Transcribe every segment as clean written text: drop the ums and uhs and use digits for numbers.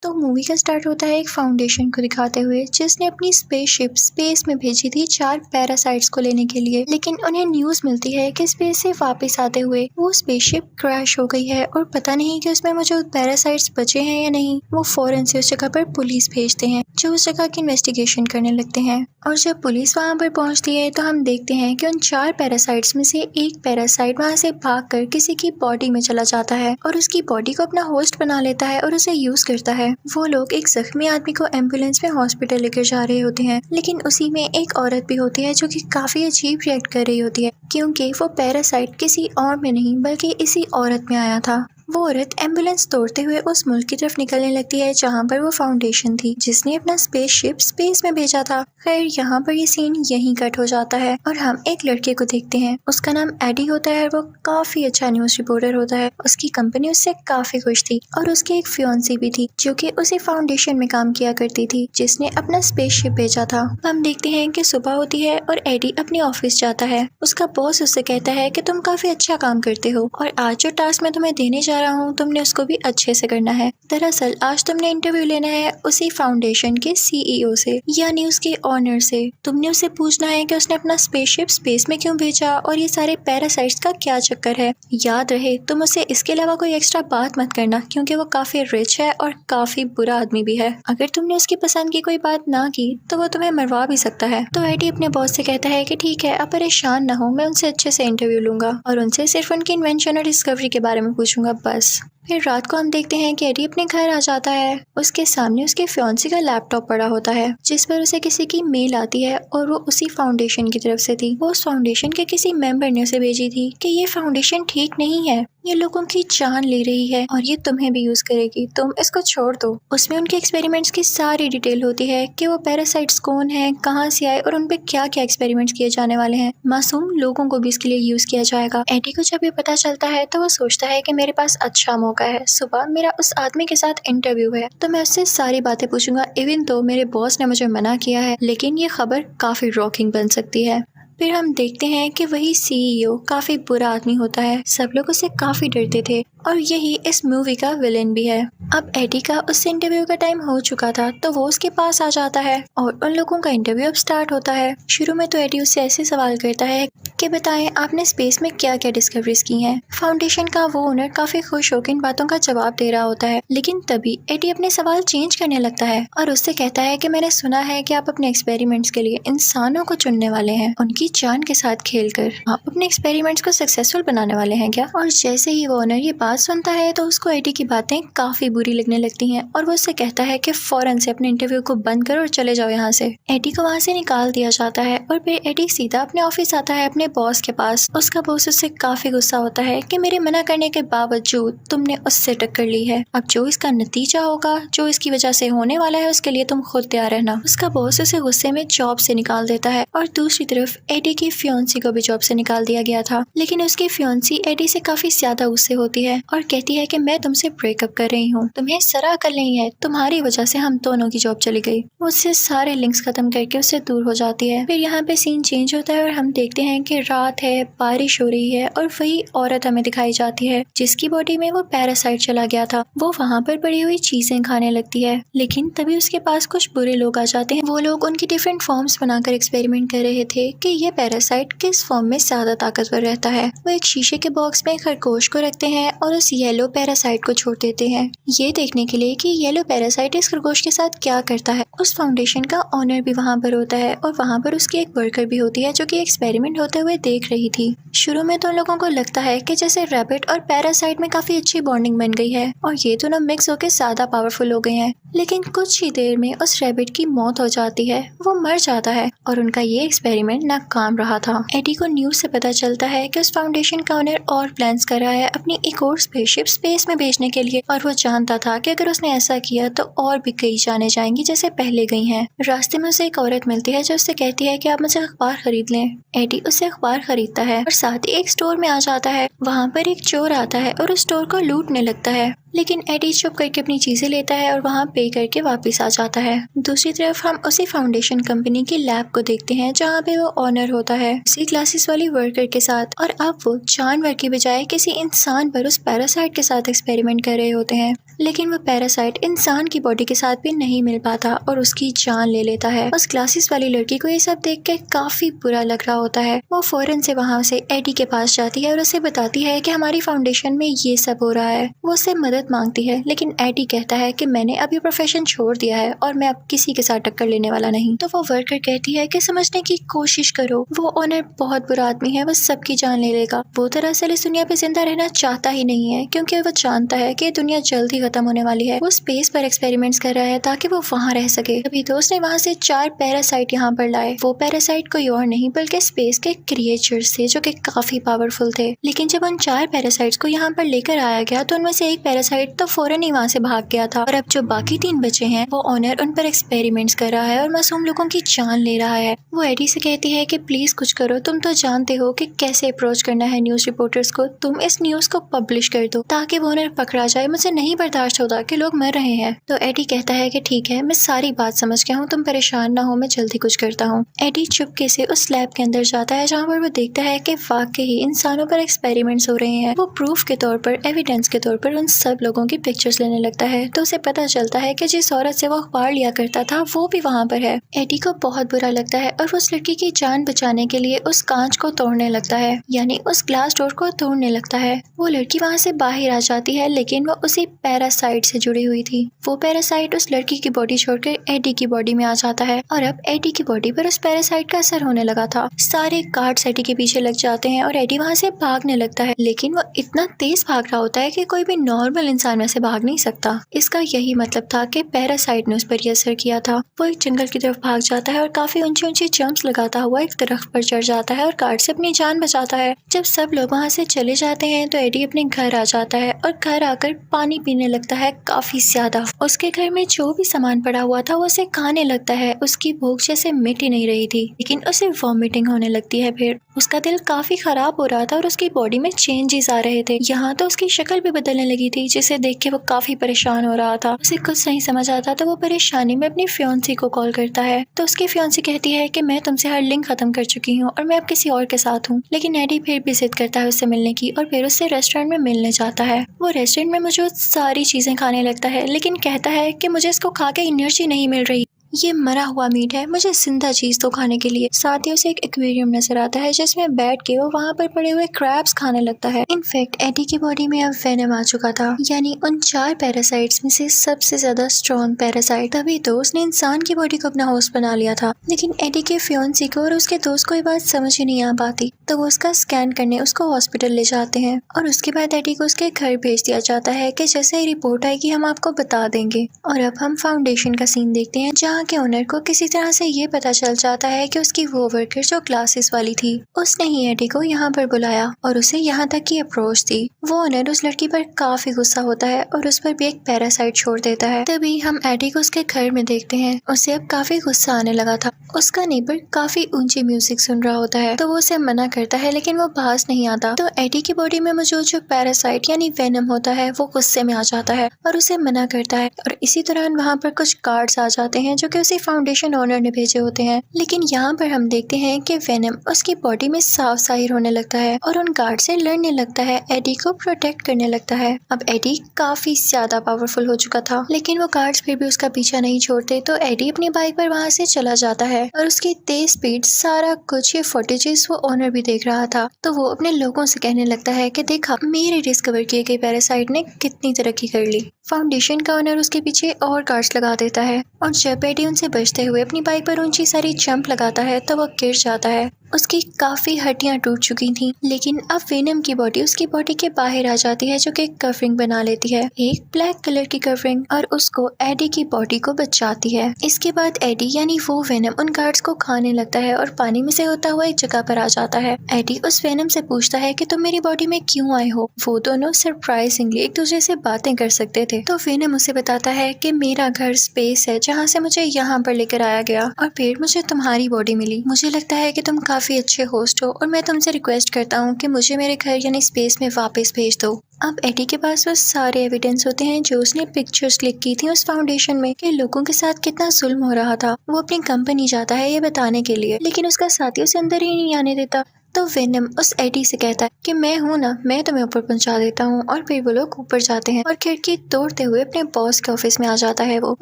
तो मूवी का स्टार्ट होता है एक फाउंडेशन को दिखाते हुए जिसने अपनी स्पेसशिप स्पेस में भेजी थी 4 पैरासाइट्स को लेने के लिए, लेकिन उन्हें न्यूज मिलती है कि स्पेस से वापस आते हुए वो स्पेसशिप क्रैश हो गई है और पता नहीं कि उसमें मौजूद पैरासाइट्स बचे हैं या नहीं। वो फौरन से उस जगह पर पुलिस भेजते हैं जो उस जगह की इन्वेस्टिगेशन करने लगते हैं और जब पुलिस वहां पर पहुंचती है तो हम देखते हैं कि उन 4 पैरासाइट्स में से एक पैरासाइट वहां से भागकर किसी की बॉडी में चला जाता है और उसकी बॉडी को अपना होस्ट बना लेता है और उसे यूज करता है। वो लोग एक जख्मी आदमी को एम्बुलेंस में हॉस्पिटल लेकर जा रहे होते हैं, लेकिन उसी में एक औरत भी होती है जो कि काफी अजीब रिएक्ट कर रही होती है क्योंकि वो पैरासाइट किसी और में नहीं बल्कि इसी औरत में आया था। वो औरत एम्बुलेंस तोड़ते हुए उस मुल्क की तरफ निकलने लगती है जहाँ पर वो फाउंडेशन थी जिसने अपना स्पेसशिप स्पेस में भेजा था। खैर यहाँ पर ये सीन यहीं कट हो जाता है और हम एक लड़के को देखते हैं। उसका नाम एडी होता है और वो काफी अच्छा न्यूज रिपोर्टर होता है। उसकी कंपनी उससे काफी खुश थी और उसकी एक फियांसी भी थी जो कि उसी फाउंडेशन में काम किया करती थी जिसने अपना स्पेसशिप भेजा था। हम देखते हैं कि सुबह होती है और एडी अपने ऑफिस जाता है। उसका बॉस उससे कहता है कि तुम काफी अच्छा काम करते हो और आज जो टास्क मैं तुम्हें देने जा रहा हूँ तुमने उसको भी अच्छे से करना है। दरअसल आज तुमने इंटरव्यू लेना है उसी फाउंडेशन के सीईओ से यानी उसके ऑनर से। तुमने उसे पूछना है कि उसने अपना स्पेसशिप स्पेस में क्यों भेजा और ये सारे पैरासाइट्स का क्या चक्कर है। याद रहे तुम उसे इसके अलावा कोई एक्स्ट्रा बात मत करना क्योंकि वो काफी रिच है और काफी बुरा आदमी भी है। अगर तुमने उसकी पसंद की कोई बात ना की तो वो तुम्हें मरवा भी सकता है। तो एडी अपने बॉस से कहता है कि ठीक है, आप परेशान ना हो, मैं उनसे अच्छे से इंटरव्यू लूंगा और उनसे सिर्फ उनकी इन्वेंशन और डिस्कवरी के बारे में पूछूंगा बस। फिर रात को हम देखते हैं कि एडी अपने घर आ जाता है। उसके सामने उसके फियांसी का लैपटॉप पड़ा होता है जिस पर उसे किसी की मेल आती है और वो उसी फाउंडेशन की तरफ से थी। वो उस फाउंडेशन के किसी मेंबर ने उसे भेजी थी कि ये फाउंडेशन ठीक नहीं है, ये लोगों की जान ले रही है और ये तुम्हें भी यूज करेगी, तुम इसको छोड़ दो। उसमें उनके एक्सपेरिमेंट्स की सारी डिटेल होती है कि वो पैरासाइट्स कौन है, कहाँ से आए और उनपे क्या क्या एक्सपेरिमेंट्स किए जाने वाले हैं। मासूम लोगों को भी इसके लिए यूज किया जाएगा। एडी को जब ये पता चलता है तो वो सोचता है कि मेरे पास अच्छा मौका है, सुबह मेरा उस आदमी के साथ इंटरव्यू है तो मैं उससे सारी बातें पूछूंगा इवन तो मेरे बॉस ने मुझे मना किया है, लेकिन ये खबर काफी रॉकिंग बन सकती है। फिर हम देखते हैं कि वही सीईओ काफी बुरा आदमी होता है। सब लोग उससे काफी डरते थे और यही इस मूवी का विलेन भी है। अब एडी का उससे इंटरव्यू का टाइम हो चुका था तो वो उसके पास आ जाता है और उन लोगों का इंटरव्यू अब स्टार्ट होता है। शुरू में तो एडी उससे ऐसे सवाल करता है कि बताएं आपने स्पेस में क्या क्या डिस्कवरीज की हैं। फाउंडेशन का वो ओनर काफी खुश होकर इन बातों का जवाब दे रहा होता है, लेकिन तभी एडी अपने सवाल चेंज करने लगता है और उससे कहता है कि मैंने सुना है कि आप अपने एक्सपेरिमेंट्स के लिए इंसानों को चुनने वाले हैं, उनकी जान के साथ खेलकर आप अपने एक्सपेरिमेंट्स को सक्सेसफुल बनाने वाले हैं क्या। और जैसे ही वो ओनर ये बात सुनता है तो उसको एडी की बातें काफी बुरी लगने लगती हैं और वो उससे कहता है कि फौरन से अपने इंटरव्यू को बंद करो और चले जाओ यहाँ से। एडी को वहाँ से निकाल दिया जाता है और फिर एडी सीधा अपने ऑफिस आता है अपने बॉस के पास। उसका बॉस उससे काफी गुस्सा होता है कि मेरे मना करने के बावजूद तुमने उससे टक्कर ली है, अब जो इसका नतीजा होगा, जो इसकी वजह से होने वाला है, उसके लिए तुम खुद तैयार रहना। उसका बॉस उसे गुस्से में जॉब से निकाल देता है और दूसरी तरफ एडी की फियांसी को भी जॉब से निकाल दिया गया था, लेकिन उसकी फियांसी एडी से काफी ज्यादा गुस्से होती है और कहती है कि मैं तुमसे ब्रेकअप कर रही हूँ, तुम्हें जरा अकल नहीं है, तुम्हारी वजह से हम दोनों की जॉब चली गई। वो उससे सारे लिंक्स खत्म करके उससे दूर हो जाती है। फिर यहाँ पे सीन चेंज होता है और हम देखते हैं कि रात है, बारिश हो रही है और वही औरत हमें दिखाई जाती है जिसकी बॉडी में वो पैरासाइट चला गया था। वो वहाँ पर पड़ी हुई चीजें खाने लगती है, लेकिन तभी उसके पास कुछ बुरे लोग आ जाते हैं। वो लोग उनकी डिफरेंट फॉर्म्स बनाकर एक्सपेरिमेंट कर रहे थे कि ये पैरासाइट किस फॉर्म में ज्यादा ताकतवर रहता है। वो एक शीशे के बॉक्स में खरगोश को रखते हैं और उस येलो पैरासाइट को छोड़ देते हैं ये देखने के लिए कि येलो पैरासाइट इस खरगोश के साथ क्या करता है। उस फाउंडेशन का ऑनर भी वहाँ पर होता है और वहाँ पर उसकी एक वर्कर भी होती है जो कि एक्सपेरिमेंट होते हुए देख रही थी। शुरू में तो उन लोगों को लगता है कि जैसे रैबिट और पैरासाइट में काफी अच्छी बॉन्डिंग बन गई है और ये दोनों मिक्स होकर ज्यादा पावरफुल हो गए हैं, लेकिन कुछ ही देर में उस रैबिट की मौत हो जाती है, वो मर जाता है और उनका ये एक्सपेरिमेंट नाकाम रहा था। एडी को न्यूज से पता चलता है कि उस फाउंडेशन का ओनर और प्लान्स कर रहा है अपनी एक और स्पेसशिप स्पेस में भेजने के लिए और वो जानता था कि अगर उसने ऐसा किया तो और भी कई जाने जाएंगी जैसे पहले गई हैं। रास्ते में उसे एक औरत मिलती है जो उससे कहती है कि आप मुझे अखबार खरीद लें। एडी उससे अखबार खरीदता है और साथ ही एक स्टोर में आ जाता है। वहाँ पर एक चोर आता है और उस स्टोर को लूटने लगता है। लेकिन एडी चुप करके अपनी चीजें लेता है और वहाँ पे करके वापस आ जाता है। दूसरी तरफ हम उसी फाउंडेशन कंपनी की लैब को देखते हैं जहाँ पे वो ऑनर होता है उसी क्लासेस वाली वर्कर के साथ, और अब वो जानवर की बजाय किसी इंसान पर उस पैरासाइट के साथ एक्सपेरिमेंट कर रहे होते हैं। लेकिन वो पैरासाइट इंसान की बॉडी के साथ भी नहीं मिल पाता और उसकी जान ले लेता है। उस क्लासेस वाली लड़की को ये सब देख के काफी बुरा लग रहा होता है। वो फौरन से वहाँ से एडी के पास जाती है और उसे बताती है कि हमारी फाउंडेशन में ये सब हो रहा है। वो उससे मदद मांगती है, लेकिन एडी कहता है कि मैंने अब ये प्रोफेशन छोड़ दिया है और मैं अब किसी के साथ टक्कर लेने वाला नहीं। तो वो वर्कर कहती है कि समझने की कोशिश करो, वो ऑनर बहुत बुरा आदमी है, वो सबकी जान ले लेगा। वो दरअसल इस दुनिया पे जिंदा रहना चाहता ही नहीं है क्योंकि वो जानता है कि दुनिया जल्द ही खत्म होने वाली है। वो स्पेस पर एक्सपेरिमेंट्स कर रहा है ताकि वो वहाँ रह सके। अभी तो उसने वहाँ से 4 पैरासाइट यहाँ पर लाए। वो पैरासाइट कोई और नहीं बल्कि स्पेस के क्रिएचर्स थे जो कि काफी पावरफुल थे। लेकिन जब उन 4 पैरासाइट्स को यहाँ पर लेकर आया गया तो उनमें से एक पैरासाइट तो फौरन ही वहाँ से भाग गया था, और अब जो बाकी 3 बचे हैं वो ऑनर उन पर एक्सपेरिमेंट्स कर रहा है और मासूम लोगों की जान ले रहा है। वो एडी से कहती है कि प्लीज कुछ करो, तुम तो जानते हो कि कैसे अप्रोच करना है न्यूज रिपोर्टर्स को, तुम इस न्यूज को पब्लिश कर दो ताकि वो ऑनर पकड़ा जाए। मुझे नहीं बर्दाश्त होता कि लोग मर रहे हैं। तो एडी कहता है कि ठीक है, मैं सारी बात समझ गया हूँ, तुम परेशान ना हो, मैं जल्दी कुछ करता हूँ। एडी चुपके से उस लैब के अंदर जाता है जहाँ पर वो देखता है कि वाकई ही इंसानों पर एक्सपेरिमेंट्स हो रहे हैं। वो प्रूफ के तौर पर, एविडेंस के तौर पर उन सब लोगों की पिक्चर्स लेने लगता है। तो उसे पता चलता है कि जिस औरत से वो अखबार लिया करता था वो भी वहाँ पर है। एडी को बहुत बुरा लगता है और वो उस लड़की की जान बचाने के लिए उस कांच को तोड़ने लगता है, यानी उस ग्लास डोर को तोड़ने लगता है। वो लड़की वहाँ से बाहर आ जाती है, लेकिन वो उसी पैरासाइट से जुड़ी हुई थी। वो पैरासाइट उस लड़की की बॉडी छोड़कर एडी की बॉडी में आ जाता है और अब एडी की बॉडी पर उस पैरासाइट का असर होने लगा था। सारे गार्ड्स एडी के पीछे लग जाते हैं और एडी वहाँ से भागने लगता है, लेकिन वो इतना तेज भाग रहा होता है कि कोई भी नॉर्मल इंसान वैसे भाग नहीं सकता। इसका यही मतलब था कि पैरासाइट ने उस पर यह असर किया था। वो एक जंगल की तरफ भाग जाता है और काफी ऊंची ऊंची जंप्स लगाता हुआ एक दरख्त पर चढ़ जाता है और गार्ड से अपनी जान बचाता है। जब सब लोग वहाँ से चले जाते हैं तो एडी अपने घर आ जाता है और घर आकर पानी पीने लगता है काफी ज्यादा। उसके घर में जो भी सामान पड़ा हुआ था वो उसे खाने लगता है। उसकी भूख जैसे मिट ही नहीं रही थी, लेकिन उसे वॉमिटिंग होने लगती है। फिर उसका दिल काफी खराब हो रहा था और उसकी बॉडी में चेंजेस आ रहे थे। यहाँ तो उसकी शक्ल भी बदलने लगी थी, जिसे देख के वो काफी परेशान हो रहा था। उसे कुछ नहीं समझ आता तो वो परेशानी में अपनी फियांसी को कॉल करता है। तो उसकी फियांसी कहती है कि मैं तुमसे हर लिंक खत्म कर चुकी हूँ और मैं अब किसी और के साथ हूँ। लेकिन एडी फिर भी जिद करता है उससे मिलने की और फिर उससे रेस्टोरेंट में मिलने जाता है। वो रेस्टोरेंट में मौजूद सारी चीजें खाने लगता है, लेकिन कहता है कि मुझे इसको खा के एनर्जी नहीं मिल रही, ये मरा हुआ मीट है, मुझे जिंदा चीज तो खाने के लिए। साथ ही उसे एक एक्वेरियम नजर आता है जिसमें बैठ के वो वहाँ पर पड़े हुए क्रैब्स खाने लगता है। इनफैक्ट एडी की बॉडी में अब वेनम आ चुका था, यानी उन 4 पैरासाइट्स में से सबसे ज्यादा स्ट्रॉन्ग पैरासाइट। तभी तो उसने इंसान की बॉडी को अपना होस्ट बना लिया था। लेकिन एडी के फियांसी को और उसके दोस्त को ये बात समझ ही नहीं आ पाती, तो वो उसका स्कैन करने उसको हॉस्पिटल ले जाते हैं और उसके बाद एडी को उसके घर भेज दिया जाता है कि जैसे ही रिपोर्ट आएगी हम आपको बता देंगे। और अब हम फाउंडेशन का सीन देखते हैं जहाँ के ओनर को किसी तरह से ये पता चल जाता है कि उसकी वो वर्कर जो क्लासेस वाली थी उसने ही एडी को यहाँ पर बुलाया और उसे यहाँ तक की अप्रोच दी। वो ओनर उस लड़की पर काफी गुस्सा होता है और उस पर भी एक पैरासाइट छोड़ देता है। तभी हम एडी को उसके घर में देखते हैं। उसे अब काफी गुस्सा आने लगा था। उसका नेबर काफी ऊंची म्यूजिक सुन रहा होता है तो वो उसे मना करता है, लेकिन वो पास नहीं आता। तो एडी की बॉडी में मौजूद जो पैरासाइट यानी वेनम होता है वो गुस्से में आ जाता है और उसे मना करता है। और इसी दौरान वहाँ पर कुछ गार्ड्स आ जाते हैं जो कि उसी फाउंडेशन ओनर ने भेजे होते हैं। लेकिन यहाँ पर हम देखते हैं कि वेनम उसकी बॉडी में साफ जाहिर होने लगता है और उन गार्ड से लड़ने लगता है, एडी को प्रोटेक्ट करने लगता है। अब एडी काफी ज्यादा पावरफुल हो चुका था, लेकिन वो गार्ड्स फिर भी उसका पीछा नहीं छोड़ते। तो एडी अपनी बाइक पर वहाँ से चला जाता है और उसकी तेज स्पीड, सारा कुछ ये फुटेजेस वो ओनर भी देख रहा था। तो वो अपने लोगों से कहने लगता है कि देखा मेरे डिस्कवर किए गए पैरासाइट ने कितनी तरक्की कर ली। फाउंडेशन का ओनर उसके पीछे और गार्ड्स लगा देता है और जब एडी उनसे बचते हुए अपनी बाइक पर ऊंची सारी जंप लगाता है तो वो गिर जाता है। उसकी काफी हड्डियां टूट चुकी थी, लेकिन अब वेनम की बॉडी उसकी बॉडी के बाहर आ जाती है जो कि कवरिंग बना लेती है, एक ब्लैक कलर की कवरिंग, और उसको एडी की बॉडी को बचाती है। इसके बाद एडी यानी वो वेनम उन गार्ड्स को खाने लगता है और पानी में से होता हुआ एक जगह पर आ जाता है। एडी उस वेनम से पूछता है कि तुम मेरी बॉडी में क्यों आए हो। वो दोनों सरप्राइजिंगली एक दूसरे से बातें कर सकते थे। तो वेनम उसे बताता है कि मेरा घर स्पेस है जहाँ से मुझे यहाँ पर लेकर आया गया और फिर मुझे तुम्हारी बॉडी मिली। मुझे लगता है कि तुम काफी काफी अच्छे होस्ट हो और मैं तुमसे रिक्वेस्ट करता हूँ कि मुझे मेरे घर यानी स्पेस में वापस भेज दो। अब एडी के पास वो सारे एविडेंस होते हैं जो उसने पिक्चर्स क्लिक की थी उस फाउंडेशन में कि लोगों के साथ कितना जुल्म हो रहा था। वो अपनी कंपनी जाता है ये बताने के लिए, लेकिन उसका साथी उसे अंदर ही नहीं आने देता। तो वेनम उस एडी से कहता है कि मैं हूं ना, मैं तुम्हें ऊपर पहुंचा देता हूं। और फिर वो लोग ऊपर जाते हैं और खिड़की तोड़ते हुए अपने बॉस के ऑफिस में आ जाता है। वो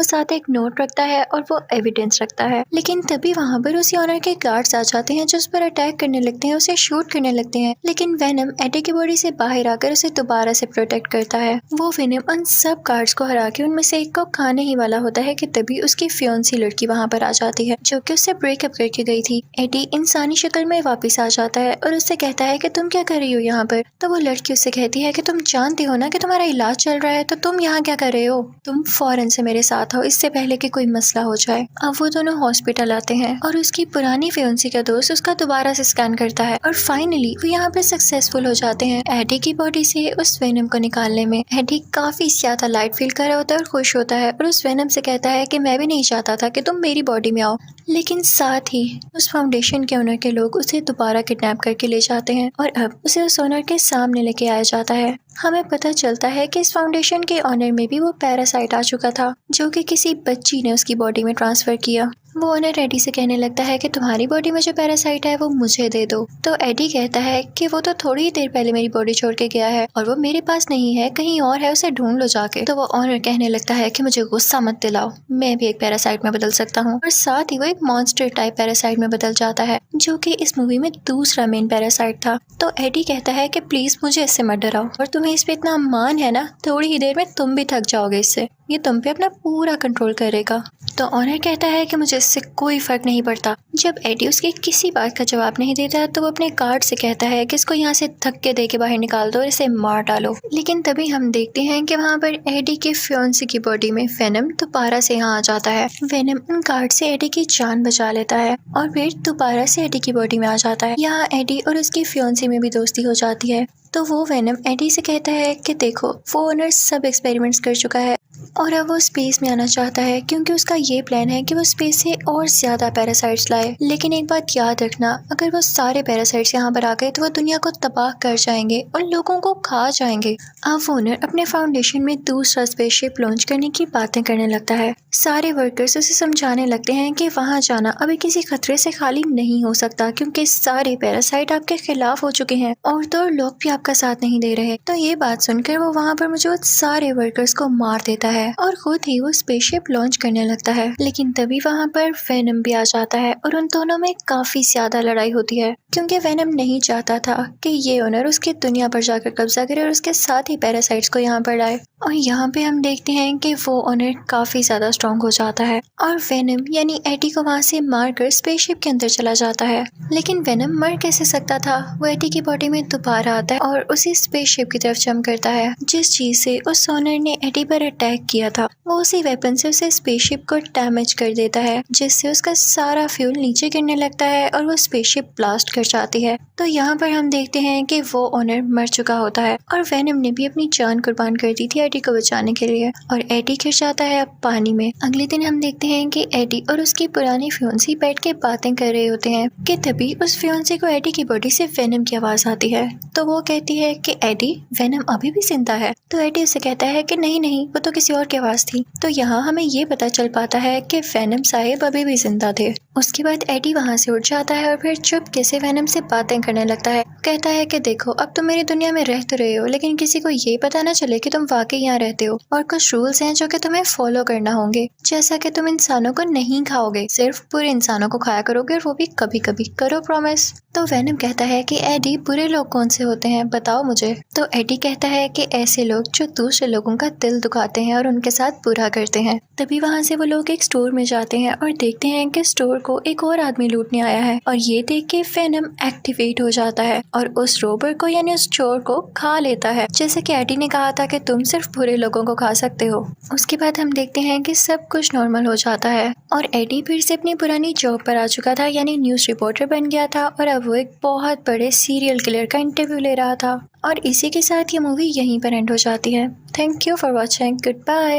साथ एक नोट रखता है और वो एविडेंस रखता है, लेकिन तभी वहां पर उसी ऑनर के गार्ड्स आ जाते हैं जो उस पर अटैक करने लगते हैं, उसे शूट करने लगते हैं। लेकिन वेनम एडी की बॉडी से बाहर आकर उसे दोबारा से प्रोटेक्ट करता है। वो वेनम उन सब गार्ड्स को हरा के उनमें से एक को खाने ही वाला होता है कि तभी उसकी फियोन्सी लड़की वहां पर आ जाती है जो कि उससे ब्रेकअप करके गई थी। एडी इंसानी शक्ल में वापस आ जाता है और उससे कहता है कि तुम क्या कर रही हो यहाँ पर। तो वो लड़की उससे कहती है कि तुम जानती हो ना कि तुम्हारा इलाज चल रहा है, तो तुम यहाँ क्या कर रहे हो, तुम फौरन से मेरे साथ आओ इससे पहले कि कोई मसला हो जाए। अब वो दोनों हॉस्पिटल आते हैं और उसकी पुरानी फियोन्सी का दोस्त उसका दोबारा से स्कैन करता है और फाइनली वो यहाँ पर सक्सेसफुल हो जाते हैं एडी की बॉडी से उस वेनम को निकालने में। एडी काफी ज्यादा लाइट फील कर रहा होता है और खुश होता है और उस वेनम से कहता है कि मैं भी नहीं चाहता था कि तुम मेरी बॉडी में आओ, लेकिन साथ ही उस फाउंडेशन के ओनर के लोग उसे दोबारा किडनैप करके ले जाते हैं और अब उसे उस ओनर के सामने लेके आया जाता है। हमें पता चलता है कि इस फाउंडेशन के ओनर में भी वो पैरासाइट आ चुका था जो कि किसी बच्ची ने उसकी बॉडी में ट्रांसफर किया। वो ओनर एडी से कहने लगता है कि तुम्हारी बॉडी में जो पैरासाइट है वो मुझे दे दो। तो एडी कहता है कि वो तो थोड़ी ही देर पहले मेरी बॉडी छोड़ के गया है और वो मेरे पास नहीं है, कहीं और है, उसे ढूंढ लो जाके। तो वो ओनर कहने लगता है कि मुझे गुस्सा मत दिलाओ, मैं भी एक पैरासाइट में बदल सकता हूँ। और साथ ही वो एक मॉन्स्टर टाइप पैरासाइट में बदल जाता है जो कि इस मूवी में दूसरा मेन पैरासाइट था। तो एडी कहता है कि प्लीज मुझे इससे मत डराओ और तुम्हें इस पे इतना मान है ना, थोड़ी ही देर में तुम भी थक जाओगे इससे, ये तुम पे अपना पूरा कंट्रोल करेगा। तो ऑनर कहता है कि मुझे इससे कोई फर्क नहीं पड़ता। जब एडी उसकी किसी बात का जवाब नहीं देता तो वो अपने गार्ड से कहता है कि इसको यहाँ से धक्के दे के बाहर निकाल दो और इसे मार डालो। लेकिन तभी हम देखते हैं कि वहाँ पर एडी के फियोन्सी की बॉडी में वेनम दोबारा से यहाँ आ जाता है। वेनम उन गार्ड से एडी की जान बचा लेता है और फिर दोबारा से एडी की बॉडी में आ जाता है। यहाँ एडी और उसकी फियोन्सी में भी दोस्ती हो जाती है। तो वो वेनम एडी से कहता है कि देखो वो ओनर सब एक्सपेरिमेंट्स कर चुका है और अब वो स्पेस में आना चाहता है क्योंकि उसका ये प्लान है कि वो स्पेस से और ज्यादा पैरासाइट्स लाए। लेकिन एक बात याद रखना, अगर वो सारे पैरासाइट्स यहाँ पर आ गए तो वो दुनिया को तबाह कर जाएंगे और लोगों को खा जाएंगे। अब ओनर अपने फाउंडेशन में दूसरा स्पेसशिप लॉन्च करने की बातें करने लगता है। सारे वर्कर्स उसे समझाने लगते हैं कि वहाँ जाना अभी किसी खतरे से खाली नहीं हो सकता क्योंकि सारे पैरासाइट आपके खिलाफ हो चुके हैं और तो लोग भी आपका साथ नहीं दे रहे। तो ये बात सुनकर वो वहाँ पर मौजूद सारे वर्कर्स को मार देता है और खुद ही वो स्पेसशिप लॉन्च करने लगता है। लेकिन तभी वहाँ पर वेनम भी आ जाता है और उन दोनों में काफी ज्यादा लड़ाई होती है क्योंकि वेनम नहीं चाहता था कि ये ओनर उसकी दुनिया पर जाकर कब्जा करे और उसके साथ ही पैरासाइट्स को यहाँ पर लाए। और यहाँ पे हम देखते हैं कि वो ओनर काफी ज्यादा स्ट्रॉन्ग हो जाता है और वेनम यानी एडी को वहाँ से मारकर स्पेसशिप के अंदर चला जाता है। लेकिन वेनम मर कैसे सकता था, वो एडी की बॉडी में दोबारा आता है और उसी स्पेसशिप की तरफ जंप करता है। जिस चीज से उस ओनर ने एडी पर अटैक किया था वो उसी वेपन से उसे स्पेसशिप को डैमेज कर देता है जिससे उसका सारा फ्यूल नीचे गिरने लगता है और वो स्पेसशिप ब्लास्ट कर जाती है। तो यहाँ पर हम देखते हैं कि वो ओनर मर चुका होता है और वेनम ने भी अपनी जान कुर्बान कर दी थी एडी को बचाने के लिए और एडी गिर जाता है अब पानी में। अगले दिन हम देखते हैं कि एडी और उसकी पुरानी फियोन्सी बैठ के बातें कर रहे होते हैं कि तभी उस फियोन्सी को एडी की बॉडी से वेनम की आवाज आती है। तो वो कहती है कि एडी वेनम अभी भी जिंदा है। तो एडी उसे कहता है कि नहीं नहीं, वो तो किसी और की आवाज थी। तो यहाँ हमें ये पता चल पाता है कि वेनम साहिब अभी भी जिंदा थे। उसके बाद एडी वहाँ से उठ जाता है और फिर चुपके से वेनम से बातें करने लगता है। कहता है कि देखो अब तुम मेरी दुनिया में रह तो रहे हो लेकिन किसी को ये पता ना चले कि तुम वाकई यहाँ रहते हो और कुछ रूल्स हैं जो कि तुम्हें फॉलो करना होंगे, जैसा कि तुम इंसानों को नहीं खाओगे, सिर्फ बुरे इंसानों को खाया करोगे और वो भी कभी कभी, करो प्रॉमिस। तो वेनम कहता है कि एडी बुरे लोग कौन से होते हैं बताओ मुझे। तो एडी कहता है कि ऐसे लोग जो दूसरे लोगों का दिल दुखाते हैं और उनके साथ बुरा करते हैं। तभी वहाँ से वो लोग एक स्टोर में जाते हैं और देखते हैं कि स्टोर को एक और आदमी लूटने आया है और ये देख के वेनम एक्टिवेट हो जाता है और उस रोबर को यानी उस चोर को खा लेता है, जैसे कि एडी ने कहा था कि तुम सिर्फ बुरे लोगों को खा सकते हो। उसके बाद हम देखते हैं कि सब कुछ नॉर्मल हो जाता है और एडी फिर से अपनी पुरानी जॉब पर आ चुका था यानी न्यूज रिपोर्टर बन गया था और अब वो एक बहुत बड़े सीरियल किलर का इंटरव्यू ले रहा था। और इसी के साथ ये मूवी यहीं पर एंड हो जाती है। Thank you for watching, good bye.